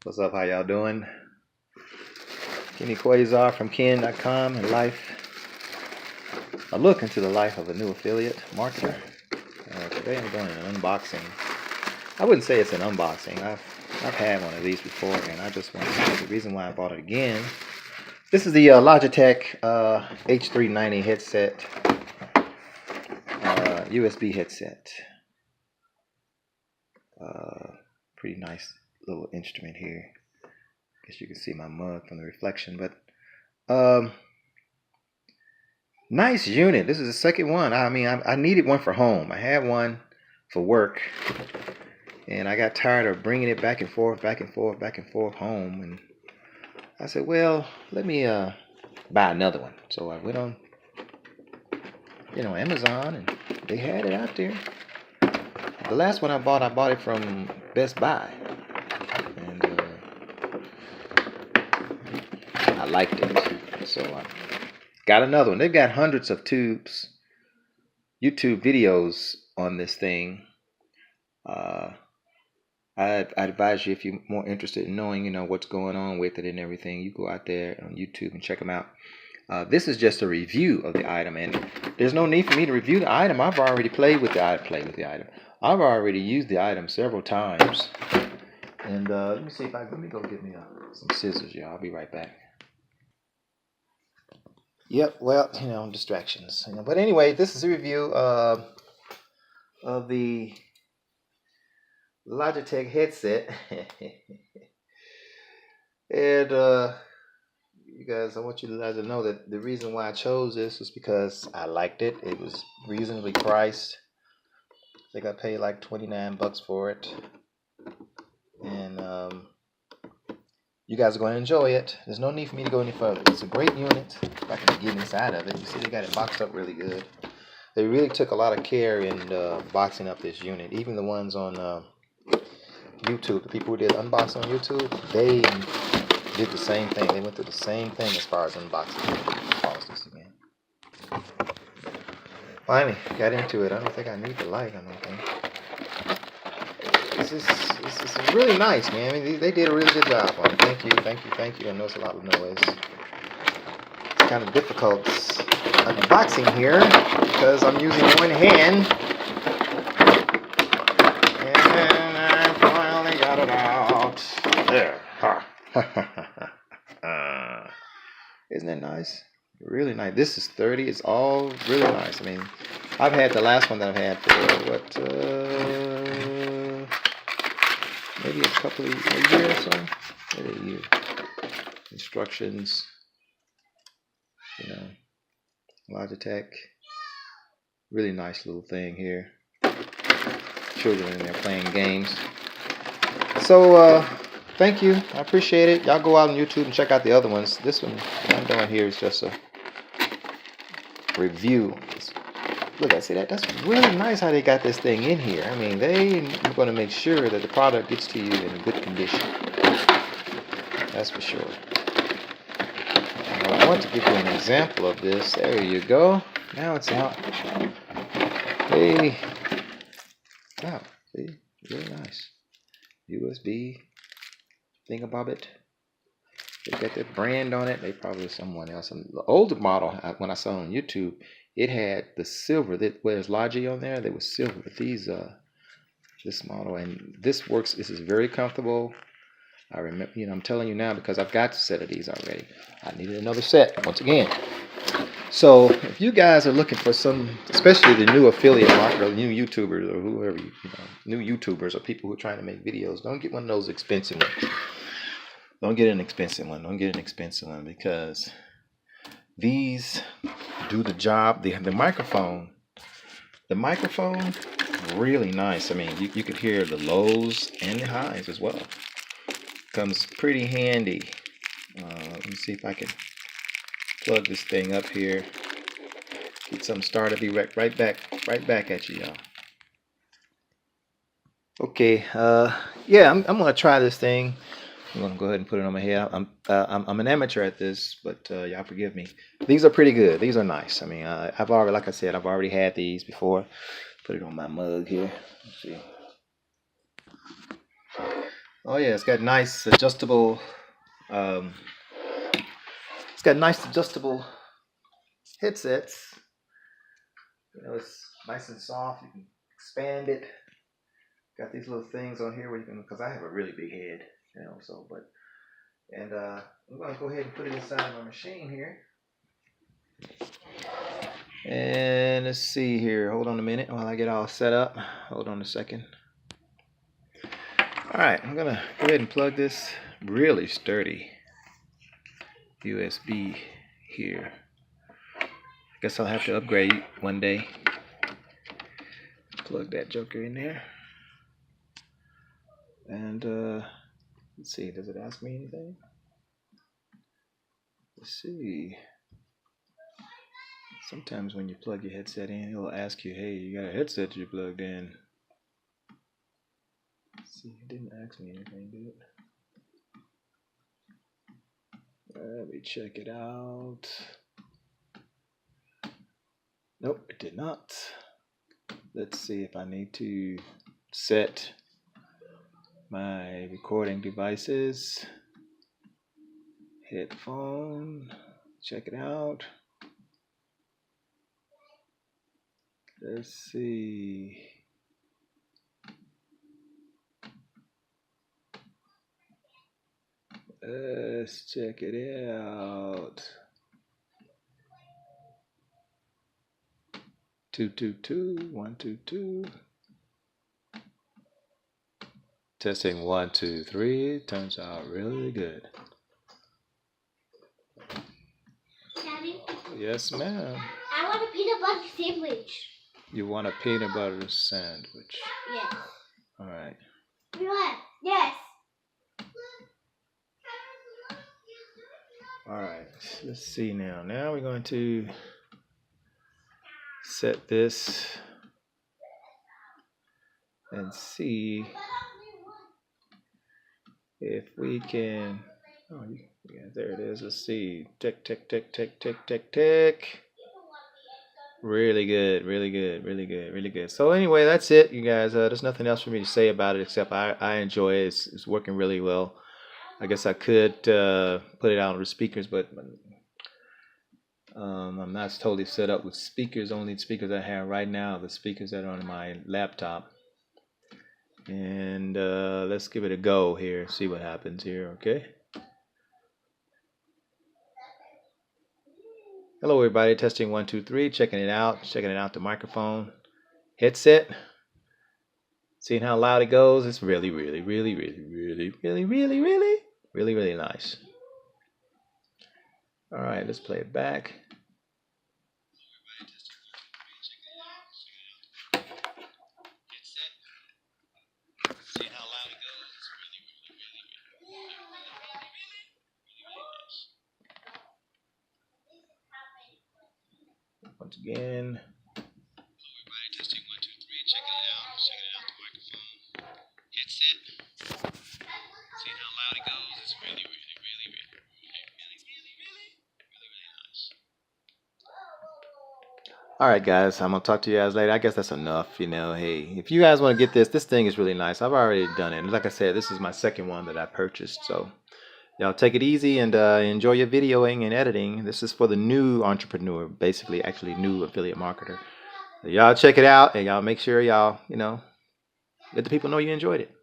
What's up? How y'all doing? Kenny Quasar from Ken.com and life. A look into the life of a new affiliate marketer. Today I'm doing an unboxing. I wouldn't say it's an unboxing. I've had one of these before, and I just want to say the reason why I bought it again. This is the Logitech H390 headset, USB headset. Pretty nice little instrument here. Guess you can see my mug from the reflection, but nice unit. This is the second one. I mean, I needed one for home. I had one for work, and I got tired of bringing it back and forth home, and I said, well, let me buy another one. So I went on Amazon, and they had it out there. The last one I bought it from Best Buy, and I liked it, so I got another one. They've got hundreds of YouTube videos on this thing. I'd advise you, if you're more interested in knowing, what's going on with it and everything, you go out there on YouTube and check them out. This is just a review of the item, and there's no need for me to review the item. I've already played with the item. I've already used the item several times. And let me go get me some scissors, y'all. I'll be right back. Yep, well, distractions. But anyway, this is a review of the Logitech headset. And you guys, I want you guys to know that the reason why I chose this was because I liked it. It was reasonably priced. I think I paid like $29 for it. And you guys are going to enjoy it. There's no need for me to go any further. It's a great unit. If I can get inside of it, you see they got it boxed up really good. They really took a lot of care in boxing up this unit. Even the ones on YouTube, the people who did unboxing on YouTube, they did the same thing. They went through the same thing as far as unboxing. Pause this again. Finally, got into it. I don't think I need the light. I don't think. This is really nice, man. I mean, they did a really good job on it. Thank you. I know it's a lot of noise. It's kind of difficult unboxing here because I'm using one hand. And I finally got it out. There. Isn't that nice? Really nice. This is 30. It's all really nice. I mean, I've had the last one that I've had for maybe a year or so. Maybe a year. Instructions. Logitech. Really nice little thing here. Children in there playing games. So thank you. I appreciate it. Y'all go out on YouTube and check out the other ones. This one that I'm doing here is just a review. Look, I see that. That's really nice how they got this thing in here. I mean, they're going to make sure that the product gets to you in good condition. That's for sure. I want to give you an example of this. There you go. Now it's out. Hey. Wow. See? Really nice. USB thingabobbit. They got their brand on it. They probably someone else. And the older model, when I saw on YouTube, it had the silver. Where's Logi on there? They were silver. But these, this model, and this works. This is very comfortable. I remember, I'm telling you now because I've got a set of these already. I needed another set once again. So if you guys are looking for some, especially the new affiliate market or new YouTubers or whoever, new YouTubers or people who are trying to make videos, don't get one of those expensive ones. Don't get an expensive one. Don't get an expensive one because these do the job. The microphone, really nice. I mean, you could hear the lows and the highs as well. Comes pretty handy. Let me see if I can plug this thing up here. Get something started. Be right back at you, y'all. Okay. Yeah, I'm gonna try this thing. I'm gonna go ahead and put it on my head. I'm an amateur at this, but y'all forgive me. These are pretty good. These are nice. I mean, I've already had these before. Put it on my mug here. Let's see. Oh yeah, it's got nice adjustable. It's got nice adjustable headsets. You know, it's nice and soft. You can expand it. Got these little things on here where you can, because I have a really big head, you know. So, but and I'm gonna go ahead and put it inside my machine here. And let's see here. Hold on a minute while I get all set up. Hold on a second. All right, I'm gonna go ahead and plug this really sturdy USB here. I guess I'll have to upgrade one day. Plug that joker in there. And let's see, does it ask me anything? Let's see. Sometimes when you plug your headset in, it'll ask you, hey, you got a headset you plugged in. Let's see, it didn't ask me anything, did it? Let me check it out. Nope, it did not. Let's see if I need to set my recording devices. Headphone, check it out. Let's see. Let's check it out. 222 122. Testing 1 2 3. Turns out really good. Daddy? Yes, ma'am. I want a peanut butter sandwich. You want a peanut butter sandwich? Yes. All right. Yes. All right. Let's see now. Now we're going to set this and see if we can. Oh, yeah, there it is. Let's see. Tick. Really good, really good, really good, really good. So anyway, that's it, you guys. There's nothing else for me to say about it except I enjoy it. It's working really well. I guess I could put it out on the speakers, but I'm not totally set up with speakers. Only speakers I have right now, the speakers that are on my laptop. And let's give it a go here. See what happens here. Okay. Hello, everybody. Testing 1 2 3. Checking it out. Checking it out. The microphone, headset. Seeing how loud it goes. It's really nice. All right, let's play it back. Seeing how loud it goes. It's really nice. Once again. Everybody testing 1 2 3. Checking it out. Checking it out. The microphone, headset. Seeing how loud it goes. It's really nice. All right, guys, I'm gonna talk to you guys later. I guess that's enough. You know, hey, if you guys want to get this thing is really nice. I've already done it. And like I said, this is my second one that I purchased. So y'all take it easy and enjoy your videoing and editing. This is for the new entrepreneur, basically, actually new affiliate marketer. So y'all check it out and y'all make sure y'all, let the people know you enjoyed it.